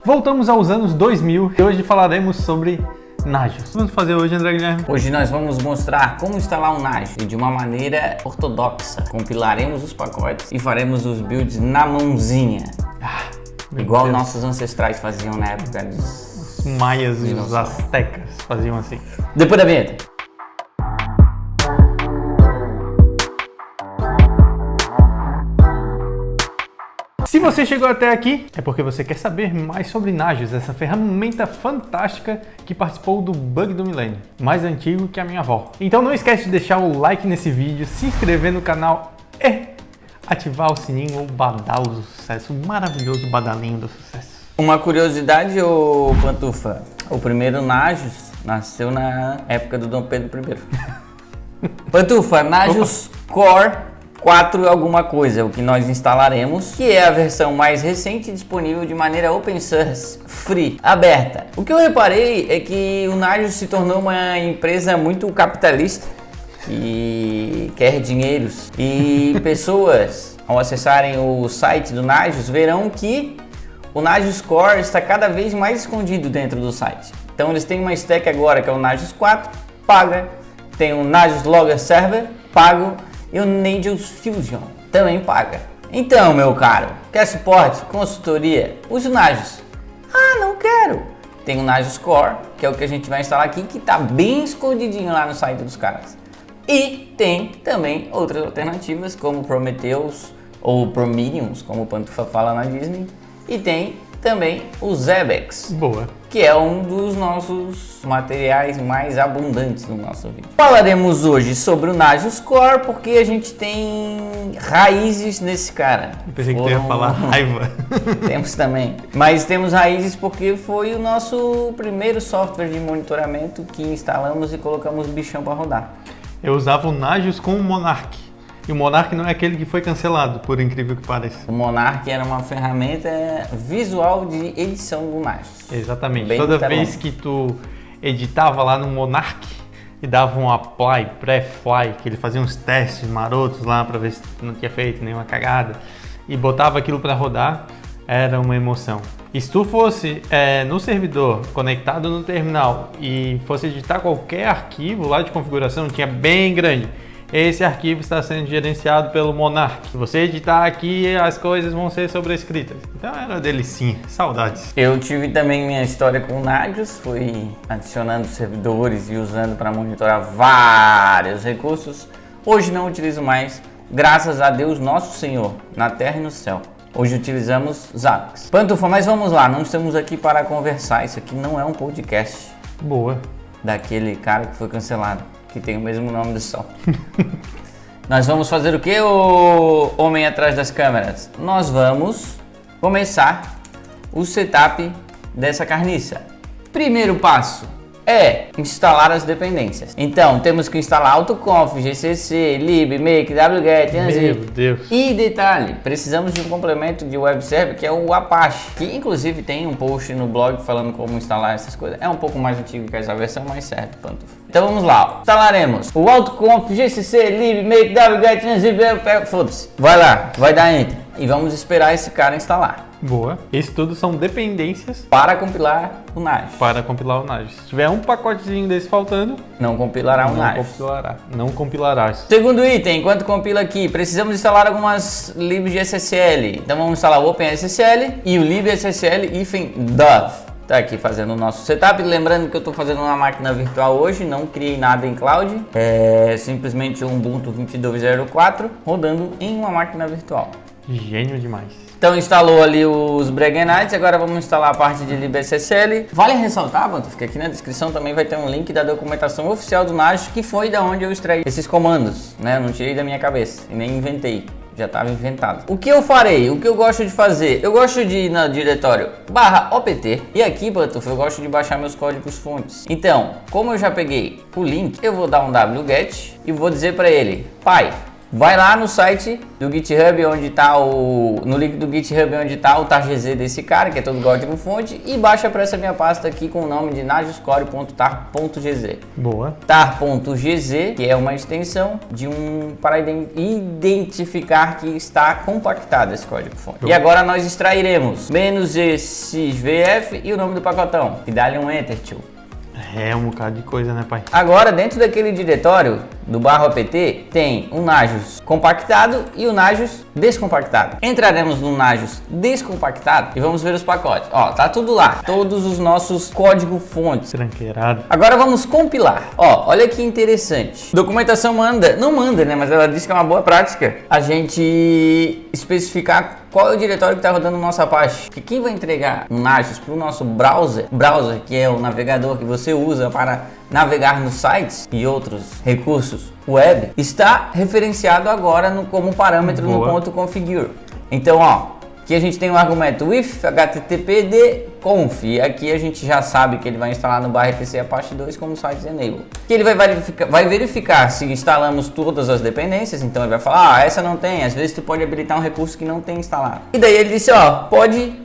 Voltamos aos anos 2000 e hoje falaremos sobre Nagios. O que vamos fazer hoje, André Guilherme? Hoje nós vamos mostrar como instalar um Nagios de uma maneira ortodoxa. Compilaremos os pacotes e faremos os builds na mãozinha. Igual nossos ancestrais faziam na época dos Os maias e os astecas faziam assim. Depois da vinheta. Se você chegou até aqui, é porque você quer saber mais sobre Nagios, essa ferramenta fantástica que participou do Bug do Milênio, mais antigo que a minha avó. Então não esquece de deixar o like nesse vídeo, se inscrever no canal e ativar o sininho ou badalo do sucesso, o maravilhoso badalinho do sucesso. Uma curiosidade, ô Pantufa, o primeiro Nagios nasceu na época do Dom Pedro I. Pantufa, Nagios Core 4 alguma coisa, o que nós instalaremos, que é a versão mais recente disponível de maneira open source, free, aberta. O que eu reparei é que o Nagios se tornou uma empresa muito capitalista e quer dinheiros, e pessoas ao acessarem o site do Nagios verão que o Nagios Core está cada vez mais escondido dentro do site. Então eles têm uma stack agora que é o Nagios 4, paga, tem o Nagios Logger Server, pago, e o Nagios Fusion também paga. Então, meu caro, quer suporte, consultoria? Use o Nagios. Ah, não quero. Tem o Nagios Core, que é o que a gente vai instalar aqui, que está bem escondidinho lá no site dos caras. E tem também outras alternativas, como Prometheus ou Prometheus, como o Pantufa fala na Disney. E tem também o Zebex. Boa. Que é um dos nossos materiais mais abundantes no nosso vídeo. Falaremos hoje sobre o Nagios Core porque a gente tem raízes nesse cara. Eu pensei que tu ia falar raiva. Temos também. Mas temos raízes porque foi o nosso primeiro software de monitoramento que instalamos e colocamos o bichão para rodar. Eu usava o Nagios com o Monarch. E o Monarch não é aquele que foi cancelado, por incrível que pareça. O Monarch era uma ferramenta visual de edição do Nagios. Exatamente. Bem Toda literal. vez que tu editava lá no Monarch e dava um apply, pré-fly, que ele fazia uns testes marotos lá para ver se tu não tinha feito nenhuma cagada, e botava aquilo para rodar, era uma emoção. E se tu fosse no servidor, conectado no terminal, e fosse editar qualquer arquivo lá de configuração, tinha bem grande, esse arquivo está sendo gerenciado pelo Monarch. Se você editar aqui, as coisas vão ser sobrescritas. Então era uma delicinha, saudades. Eu tive também minha história com o Nagios, fui adicionando servidores e usando para monitorar vários recursos. Hoje não utilizo mais, graças a Deus Nosso Senhor, na terra e no céu. Hoje utilizamos Zabbix. Pantufa, mas vamos lá, não estamos aqui para conversar, isso aqui não é um podcast Boa. daquele cara que foi cancelado, que tem o mesmo nome do sol. Nós vamos fazer o que, o homem atrás das câmeras? Nós vamos começar o setup dessa carniça. Primeiro passo é instalar as dependências. Então, temos que instalar autoconf, gcc, lib, make, wget, Meu unzip. Deus. E detalhe, precisamos de um complemento de web server que é o Apache, que inclusive tem um post no blog falando como instalar essas coisas. É um pouco mais antigo que essa versão, mas serve, Pantufa. Então vamos lá, instalaremos o autoconf, gcc, lib, make, wget, unzip, foda-se. Vai lá, vai dar enter. E vamos esperar esse cara instalar. Boa. Isso tudo são dependências Para compilar o Nagios. para compilar o Nagios. Se tiver um pacotezinho desse faltando, Não compilará o não Nagios. compilará. Não compilará. Segundo item, enquanto compila aqui, precisamos instalar algumas libs de SSL. Então vamos instalar o OpenSSL e o libSSL-dove. Tá aqui fazendo o nosso setup. Lembrando que eu estou fazendo uma máquina virtual hoje, não criei nada em cloud. É simplesmente um Ubuntu 22.04 rodando em uma máquina virtual. Gênio demais. Então instalou ali os Breguenites, agora vamos instalar a parte de libSSL. Vale ressaltar, Pantufa, que aqui na descrição também vai ter um link da documentação oficial do Nagios, que foi da onde eu extraí esses comandos, né? Eu não tirei da minha cabeça e nem inventei, já estava inventado. O que eu farei? O que eu gosto de fazer? Eu gosto de ir no diretório /opt e aqui, Pantufa, eu gosto de baixar meus códigos fontes. Então, como eu já peguei o link, eu vou dar um wget e vou dizer para ele, pai, vai lá no site do GitHub, onde tá no link do GitHub onde tá o tar.gz desse cara, que é todo código-fonte, e baixa para essa minha pasta aqui com o nome de najuscore.tar.gz. Boa. Tar.gz, que é uma extensão para identificar que está compactado esse código-fonte. E agora nós extrairemos -sysvf e o nome do pacotão, e dá-lhe um enter, tio. É um bocado de coisa, né, pai? Agora, dentro daquele diretório do /apt, tem o Najus compactado e o Najus descompactado. Entraremos no Najus descompactado e vamos ver os pacotes. Ó, tá tudo lá, todos os nossos código-fontes. Tranqueirado. Agora vamos compilar. Ó, olha que interessante. Documentação não manda, né? Mas ela diz que é uma boa prática a gente especificar qual é o diretório que está rodando no nosso Apache. Que quem vai entregar um Najus para o nosso browser, que é o navegador que você usa para navegar nos sites e outros recursos web, está referenciado agora como parâmetro no ponto configure. Então, ó, aqui a gente tem um argumento with httpd conf, e aqui a gente já sabe que ele vai instalar no /etc Apache 2 como sites enable. Que ele vai verificar se instalamos todas as dependências, então ele vai falar, essa não tem, às vezes tu pode habilitar um recurso que não tem instalado. E daí ele disse, ó, pode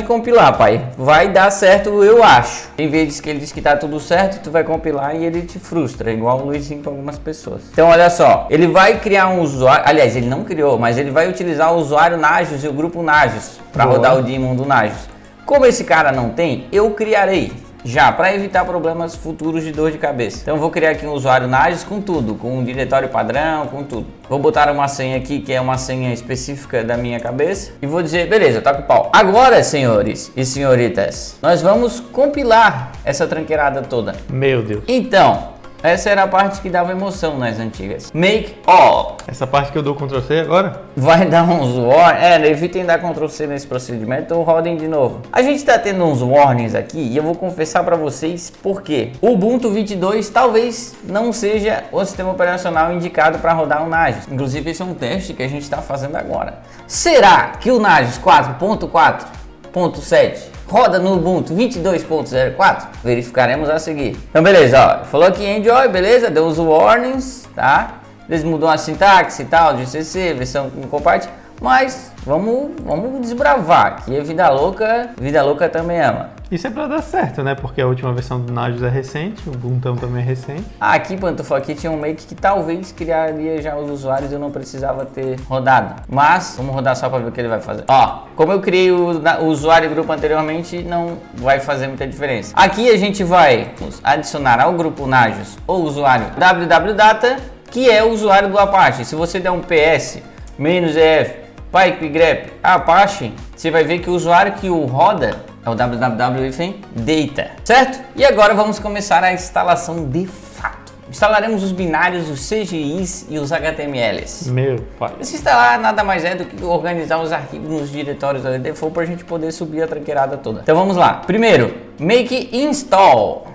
compilar, pai, vai dar certo, eu acho. Em vez que ele diz que tá tudo certo, tu vai compilar e ele te frustra, igual o Luizinho com algumas pessoas. Então olha só, ele vai criar um usuário, aliás, ele não criou, mas ele vai utilizar o usuário Najus e o grupo Najus para rodar o daemon do Najus. Como esse cara não tem, eu criarei já para evitar problemas futuros de dor de cabeça. Então eu vou criar aqui um usuário Najus com tudo, com um diretório padrão, com tudo. Vou botar uma senha aqui que é uma senha específica da minha cabeça e vou dizer, beleza, toca o pau. Agora, senhores e senhoritas, nós vamos compilar essa tranqueirada toda. Meu Deus. Então, essa era a parte que dava emoção nas antigas. Make all. Essa parte que eu dou Ctrl C agora? Vai dar uns warnings. Evitem dar Ctrl C nesse procedimento ou rodem de novo. A gente tá tendo uns warnings aqui e eu vou confessar para vocês por quê. O Ubuntu 22 talvez não seja o sistema operacional indicado para rodar o Najus. Inclusive esse é um teste que a gente está fazendo agora. Será que o Najus 4.4.7 roda no Ubuntu 22.04? Verificaremos a seguir. Então beleza, ó, falou aqui Enjoy, beleza, deu os warnings, tá? Eles mudou a sintaxe e tal, de CC, versão compart, mas vamos desbravar, que é vida louca também ama. Isso é pra dar certo, né? Porque a última versão do Najus é recente, o Ubuntu também é recente. Aqui, Pantufo, aqui tinha um make que talvez criaria já os usuários e eu não precisava ter rodado. Mas, vamos rodar só para ver o que ele vai fazer. Ó, como eu criei o usuário e grupo anteriormente, não vai fazer muita diferença. Aqui a gente vai adicionar ao grupo Najus o usuário www-data, que é o usuário do Apache. Se você der um ps, -ef, pipe-grep, Apache, você vai ver que o usuário que o roda é o www-data, certo? E agora vamos começar a instalação de fato. Instalaremos os binários, os CGIs e os HTMLs. Meu pai. Se instalar nada mais é do que organizar os arquivos nos diretórios da default para a gente poder subir a tranqueirada toda. Então vamos lá. Primeiro, make install.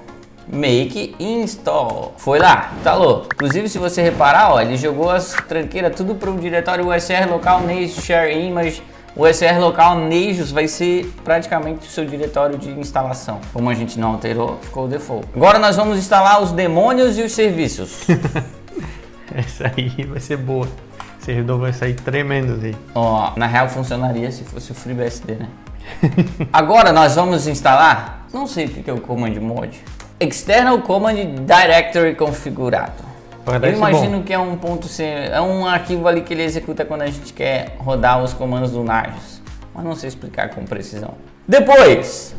Make install. Foi lá, instalou. Inclusive, se você reparar, ó, ele jogou as tranqueiras tudo para o diretório USR local Najus share image. O USR local Najus vai ser praticamente o seu diretório de instalação. Como a gente não alterou, ficou o default. Agora nós vamos instalar os demônios e os serviços. Essa aí vai ser boa. Esse servidor vai sair tremendo aí. Ó, na real funcionaria se fosse o FreeBSD, né? Agora nós vamos instalar, não sei o que é o command mod. External Command Directory configurado. Eu imagino que é um ponto C, é um arquivo ali que ele executa quando a gente quer rodar os comandos do Najus, mas não sei explicar com precisão. Depois,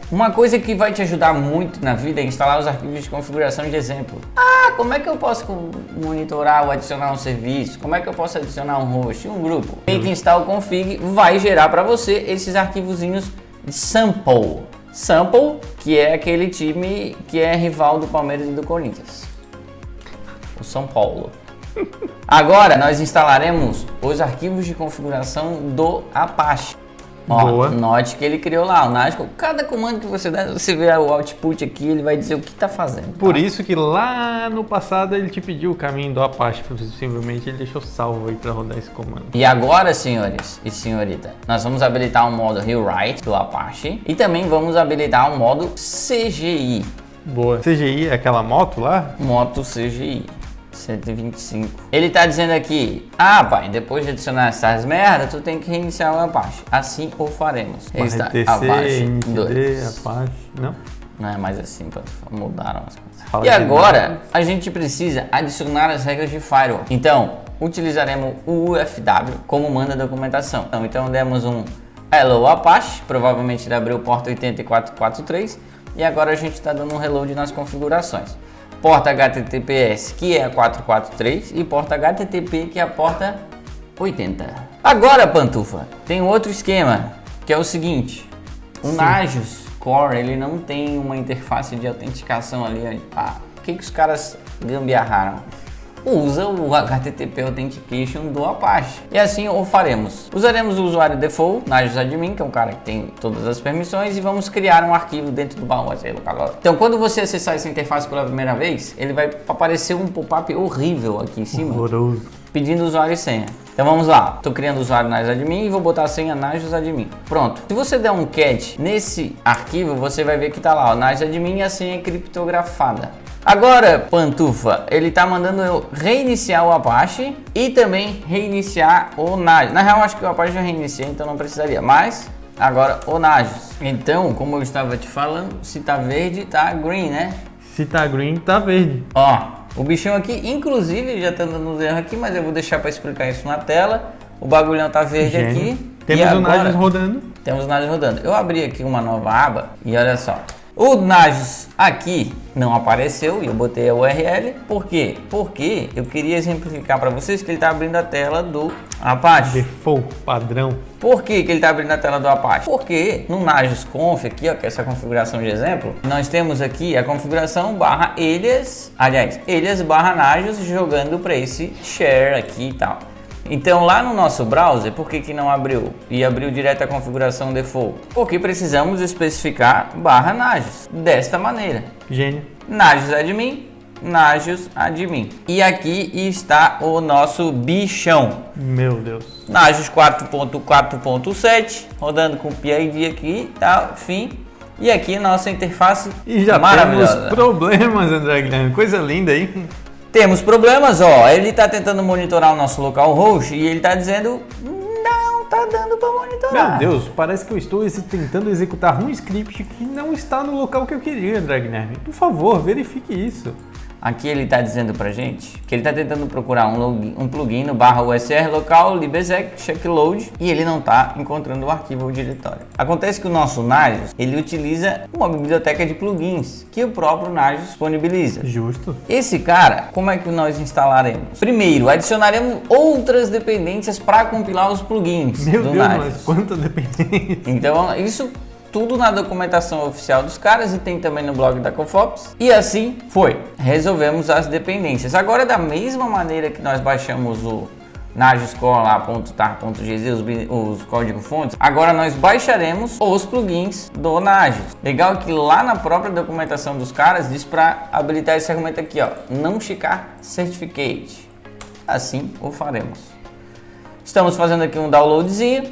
uma coisa que vai te ajudar muito na vida é instalar os arquivos de configuração de exemplo. Como é que eu posso monitorar ou adicionar um serviço? Como é que eu posso adicionar um host, um grupo? Make install config vai gerar para você esses arquivozinhos de sample. Sample, que é aquele time que é rival do Palmeiras e do Corinthians. O São Paulo. Agora nós instalaremos os arquivos de configuração do Apache. Ó, boa. Note que ele criou lá o Najus. Cada comando que você dá, você vê o output aqui, ele vai dizer o que está fazendo. Por isso que lá no passado ele te pediu o caminho do Apache, possivelmente ele deixou salvo aí para rodar esse comando. E agora, senhores e senhorita, nós vamos habilitar o modo Rewrite do Apache e também vamos habilitar o modo CGI. Boa. CGI é aquela moto lá? Moto CGI. 125. Ele tá dizendo aqui, ah pai, depois de adicionar essas merdas, tu tem que reiniciar o Apache. Assim o faremos. Está Apache 2. Apache, não? Não é mais assim, mudaram as coisas. E agora, a gente precisa adicionar as regras de firewall. Então, utilizaremos o UFW como manda a documentação. Então, demos um hello Apache, provavelmente ele abriu porta 8443, e agora a gente está dando um reload nas configurações. Porta HTTPS, que é a 443, e porta HTTP, que é a porta 80. Agora, Pantufa, tem outro esquema, que é o seguinte. O Nagios Core, ele não tem uma interface de autenticação ali. O que os caras gambiarraram? Usa o HTTP Authentication do Apache. E assim o faremos. Usaremos o usuário default, Nagios Admin, que é um cara que tem todas as permissões, e vamos criar um arquivo dentro do baú. Então, quando você acessar essa interface pela primeira vez, ele vai aparecer um pop-up horrível aqui em cima, pedindo usuário e senha. Então vamos lá, estou criando o usuário Nagios Admin e vou botar a senha Nagios Admin. Pronto. Se você der um cat nesse arquivo, você vai ver que está lá, o Nagios Admin e a senha é criptografada. Agora, Pantufa, ele está mandando eu reiniciar o Apache e também reiniciar o Nagios. Na real, acho que o Apache já reiniciei, então não precisaria. Mas agora o Nagios. Então, como eu estava te falando, se tá verde, tá green, né? Se tá green, tá verde. Ó. O bichão aqui, inclusive, já tá dando uns erros aqui, mas eu vou deixar para explicar isso na tela. O bagulhão tá verde aqui. Temos o Nagios rodando. Temos o Nagios rodando. Eu abri aqui uma nova aba e olha só. O Nagios aqui não apareceu e eu botei a URL. Por quê? Porque eu queria exemplificar para vocês que ele está abrindo a tela do Apache. Default, padrão. Por que ele está abrindo a tela do Apache? Porque no Nagios Conf aqui, ó, que é essa configuração de exemplo, nós temos aqui a configuração barra alias, alias barra Nagios jogando para esse share aqui e tal. Então lá no nosso browser, por que não abriu? E abriu direto a configuração default? Porque precisamos especificar barra Nagios, desta maneira. Gênio. Nagios Admin, Nagios Admin. E aqui está o nosso bichão. Meu Deus. Nagios 4.4.7, rodando com PID aqui, tá, fim. E aqui a nossa interface e já maravilhosa. Temos problemas, André Guilherme, coisa linda aí. Temos problemas, ó, ele está tentando monitorar o nosso localhost e ele está dizendo, não tá dando para monitorar. Meu Deus, parece que eu estou tentando executar um script que não está no local que eu queria, André Guilherme. Por favor, verifique isso. Aqui ele está dizendo pra gente que ele está tentando procurar um plugin no barra USR local libexec checkload e ele não está encontrando o arquivo ou diretório. Acontece que o nosso Nagios, ele utiliza uma biblioteca de plugins que o próprio Nagios disponibiliza. Justo. Esse cara, como é que nós instalaremos? Primeiro, adicionaremos outras dependências para compilar os plugins do Nagios. Mas quanta dependência. Então, isso tudo na documentação oficial dos caras e tem também no blog da Cofops. E assim foi. Resolvemos as dependências. Agora, da mesma maneira que nós baixamos o Nagios Core lá, .tar.gz, os código-fontes, agora nós baixaremos os plugins do Nagios. Legal que lá na própria documentação dos caras diz para habilitar esse argumento aqui, ó, não checar certificate. Assim o faremos. Estamos fazendo aqui um downloadzinho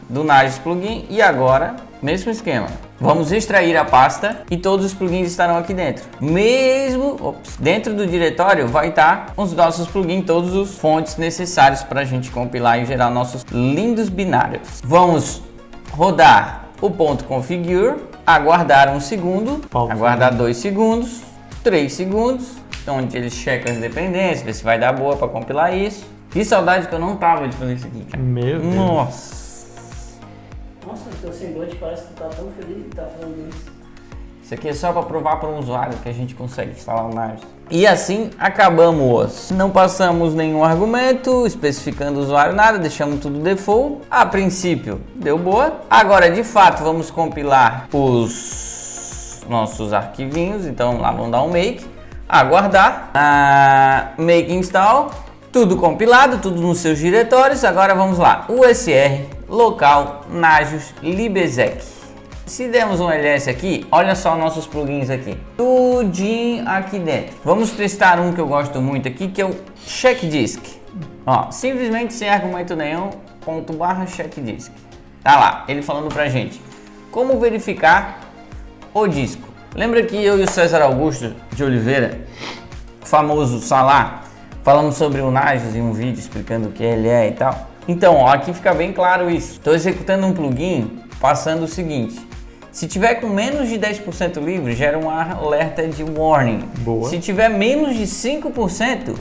do Nagios plugin e agora, mesmo esquema. Vamos extrair a pasta e todos os plugins estarão aqui dentro. Dentro do diretório vai estar os nossos plugins, todos os fontes necessários para a gente compilar e gerar nossos lindos binários. Vamos rodar o ponto configure, aguardar 1 segundo, aguardar 2 segundos, 3 segundos, onde ele checa as dependências, ver se vai dar boa para compilar isso. Que saudade que eu não tava de fazer isso aqui, cara. Meu Deus. Nossa, teu semblante parece que tu tá tão feliz que tá fazendo isso. Isso aqui é só para provar para um usuário que a gente consegue instalar o Nagios. E assim acabamos. Não passamos nenhum argumento, especificando o usuário nada, deixamos tudo default. A princípio deu boa. Agora de fato vamos compilar os nossos arquivinhos. Então lá vamos dar um make, aguardar, make install. Tudo compilado, tudo nos seus diretórios. Agora vamos lá. USR, local, Nagios, libexec. Se dermos um ls aqui, olha só nossos plugins aqui. Tudinho aqui dentro. Vamos testar um que eu gosto muito aqui, que é o checkdisk. Ó, simplesmente sem argumento nenhum, /checkdisk. Tá lá, ele falando pra gente como verificar o disco. Lembra que eu e o César Augusto de Oliveira, o famoso Salah, Falamos sobre o Nagios em um vídeo explicando o que ele é e tal. Então, ó, aqui fica bem claro isso. Estou executando um plugin passando o seguinte. Se tiver com menos de 10% livre, gera um alerta de warning. Boa. Se tiver menos de 5%,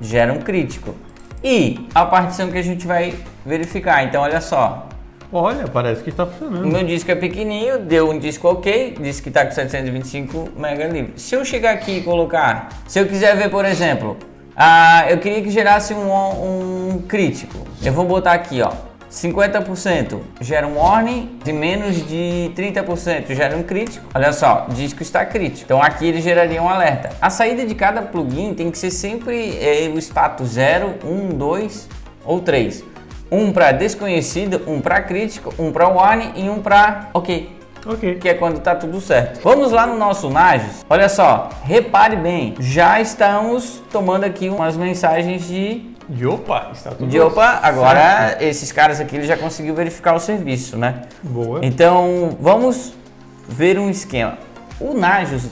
gera um crítico. E a partição que a gente vai verificar. Então, olha só. Olha, parece que está O funcionando. meu disco é pequenininho, deu um disco ok, disse que está com 725 MB livre. Se eu chegar aqui e colocar, se eu quiser ver, por exemplo, eu queria que gerasse um crítico. Eu vou botar aqui, ó, 50% gera um warning, de menos de 30% gera um crítico. Olha só, disco está crítico. Então aqui ele geraria um alerta. A saída de cada plugin tem que ser sempre o status 0, 1, 2 ou 3. Um para desconhecido, um para crítico, um para warning e um para ok. Ok. Que é quando tá tudo certo. Vamos lá no nosso Nagios. Olha só, repare bem, já estamos tomando aqui umas mensagens de opa, está tudo opa, agora certo. esses caras aqui eles já conseguiu verificar o serviço, né? Boa. Então, vamos ver um esquema. O Nagios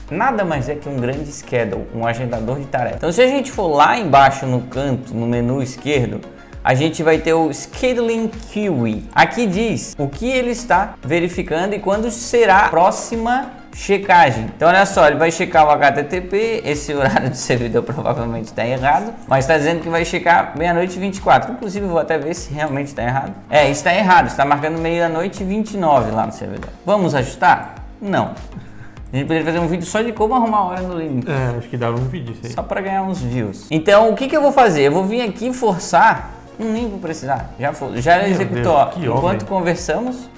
nada mais é que um grande schedule, um agendador de tarefas. Então, se a gente for lá embaixo no canto, no menu esquerdo, a gente vai ter o Scheduling Queue. Aqui diz o que ele está verificando e quando será a próxima checagem. Então olha só, ele vai checar o HTTP, esse horário de servidor provavelmente está errado, mas está dizendo que vai checar meia-noite e 24. Inclusive eu vou até ver se realmente está errado. Está errado, está marcando meia-noite e 29 lá no servidor. Vamos ajustar? Não. A gente poderia fazer um vídeo só de como arrumar a hora no Linux. Acho que dava um vídeo isso aí. Só para ganhar uns views. Então o que eu vou fazer? Eu vou vir aqui forçar. Nem vou precisar, já executou, ó, enquanto conversamos.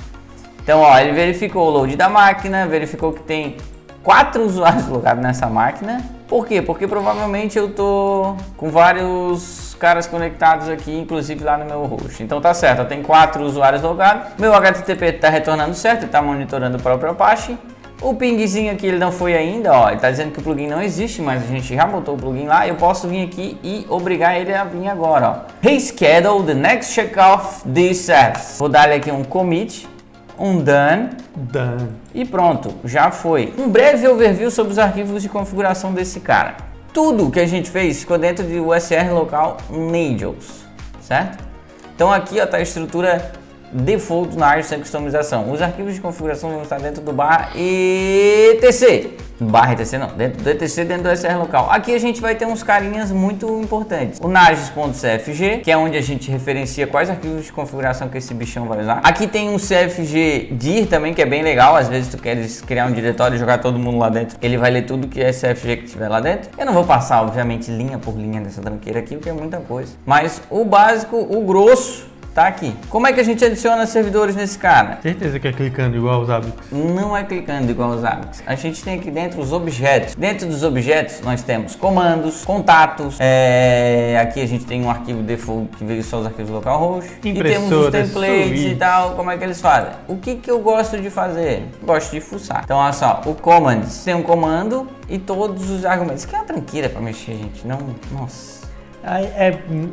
Então, ó, ele verificou o load da máquina, verificou que tem 4 usuários logados nessa máquina. Por quê? Porque provavelmente eu tô com vários caras conectados aqui, inclusive lá no meu host. Então tá certo, tem 4 usuários logados. Meu HTTP está retornando certo, está monitorando o próprio Apache. O pingzinho aqui ele não foi ainda, ó, ele está dizendo que o plugin não existe, mas a gente já botou o plugin lá. Eu posso vir aqui e obrigar ele a vir agora, ó. Reschedule the next checkoff this service. Vou dar aqui um commit, um done e pronto, já foi. Um breve overview sobre os arquivos de configuração desse cara. Tudo que a gente fez ficou dentro de USR local Nagios, certo? Então aqui ó, tá a estrutura default na área sem customização. Os arquivos de configuração vão estar dentro do /etc. /etc não, dentro do etc, dentro do SR local. Aqui a gente vai ter uns carinhas muito importantes. O nagios.cfg, que é onde a gente referencia quais arquivos de configuração que esse bichão vai usar. Aqui tem um cfg dir também, que é bem legal. Às vezes tu queres criar um diretório e jogar todo mundo lá dentro. Ele vai ler tudo que é cfg que tiver lá dentro. Eu não vou passar, obviamente, linha por linha dessa tranqueira aqui, porque é muita coisa. Mas o básico, o grosso, tá aqui. Como é que a gente adiciona servidores nesse cara? Certeza que é clicando igual os hábitos. Não é clicando igual os hábitos. A gente tem aqui dentro os objetos. Dentro dos objetos nós temos comandos, contatos. Aqui a gente tem um arquivo default que veio só os arquivos localhost. E temos os templates e tal. Como é que eles fazem? O que eu gosto de fazer? Gosto de fuçar. Então olha só, o commands tem um comando e todos os argumentos. Que é uma tranqueira para mexer, gente. Não, nossa.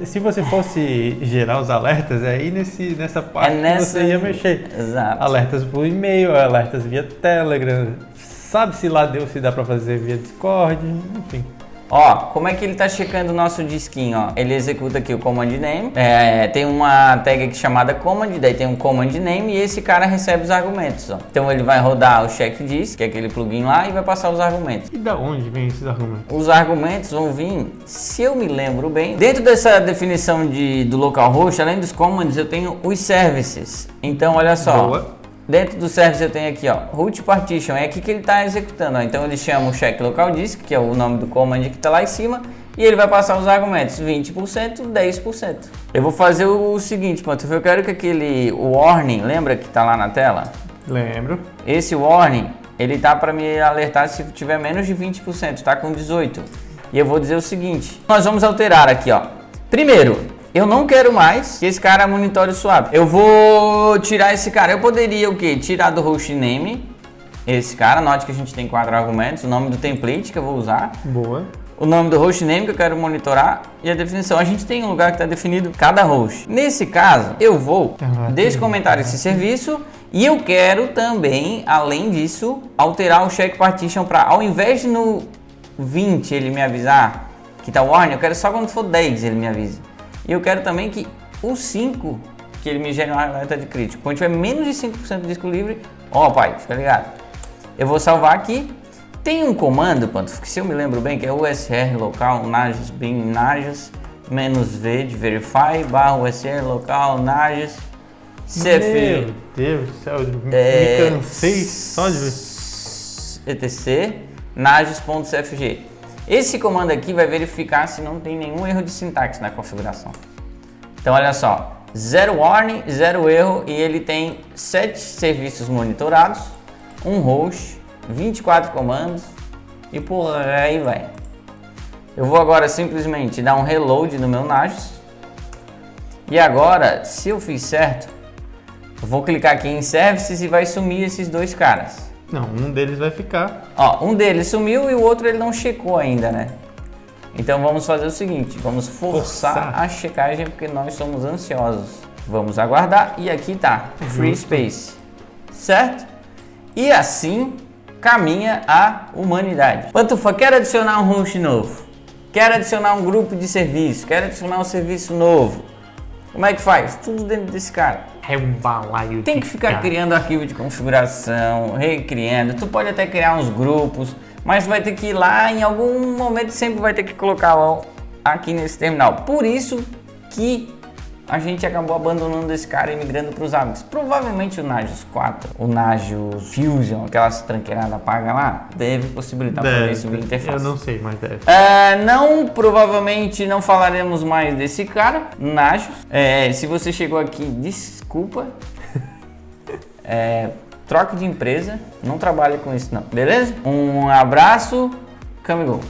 Se você fosse gerar os alertas, aí nessa parte você ia mexer. Exato. Alertas por e-mail, alertas via Telegram, sabe-se lá Deus se dá para fazer via Discord, enfim. Ó, como é que ele tá checando o nosso disquinho, ó? Ele executa aqui o command name, tem uma tag aqui chamada command, daí tem um command name e esse cara recebe os argumentos, ó. Então ele vai rodar o check disk, que é aquele plugin lá, e vai passar os argumentos. E da onde vem esses argumentos? Os argumentos vão vir, se eu me lembro bem, dentro dessa definição do localhost, além dos commands, eu tenho os services. Então olha só. Boa. Dentro do service eu tenho aqui, ó, root partition, é aqui que ele está executando, ó. Então ele chama o check local disk, que é o nome do command que está lá em cima, e ele vai passar os argumentos 20%, 10%. Eu vou fazer o seguinte, Pantufo, eu quero que aquele warning, lembra que está lá na tela? Lembro. Esse warning, ele tá para me alertar se tiver menos de 20%, tá com 18%. E eu vou dizer o seguinte, nós vamos alterar aqui, ó. Primeiro, eu não quero mais que esse cara monitore o swap. Eu vou tirar esse cara. Eu poderia o quê? Tirar do hostname esse cara. Note que a gente tem 4 argumentos. O nome do template que eu vou usar. Boa. O nome do hostname que eu quero monitorar. E a definição. A gente tem um lugar que está definido cada host. Nesse caso, eu vou descomentar esse serviço. E eu quero também, além disso, alterar o check partition para, ao invés de no 20 ele me avisar que tá warning, eu quero só quando for 10 ele me avise. E eu quero também que o 5, que ele me gere um alerta de crítico. Quando tiver menos de 5% de disco livre, ó pai, fica ligado. Eu vou salvar aqui. Tem um comando, Pantufo, que se eu me lembro bem, que é usr local nagios bin nagios -v de verify / usr local nagios cf. Meu Deus do céu, me cansei só de ver. etc nagios.cfg. Esse comando aqui vai verificar se não tem nenhum erro de sintaxe na configuração. Então olha só, 0 warning, 0 erro e ele tem 7 serviços monitorados, um host, 24 comandos e por aí vai. Eu vou agora simplesmente dar um reload no meu Nagios. E agora, se eu fiz certo, eu vou clicar aqui em Services e vai sumir esses dois caras. Não, um deles vai ficar. Ó, um deles sumiu e o outro ele não checou ainda, né? Então vamos fazer o seguinte, vamos forçar a checagem porque nós somos ansiosos. Vamos aguardar e aqui tá, Free Space, certo? E assim caminha a humanidade. Pantufa, quero adicionar um host novo, quero adicionar um grupo de serviço, quero adicionar um serviço novo. Como é que faz? Tudo dentro desse cara. É um balaio. Tem que ficar criando arquivo de configuração, recriando. Tu pode até criar uns grupos, mas vai ter que ir lá em algum momento, sempre vai ter que colocar aqui nesse terminal. Por isso que a gente acabou abandonando esse cara e migrando para os AMIs. Provavelmente o Nagios 4, o Nagios Fusion, aquelas tranqueiradas paga lá, deve possibilitar fazer isso via interface. Eu não sei, mas deve. Provavelmente não falaremos mais desse cara, Nagios. Se você chegou aqui, desculpa. Troque de empresa, não trabalhe com isso não, beleza? Um abraço, Camigol.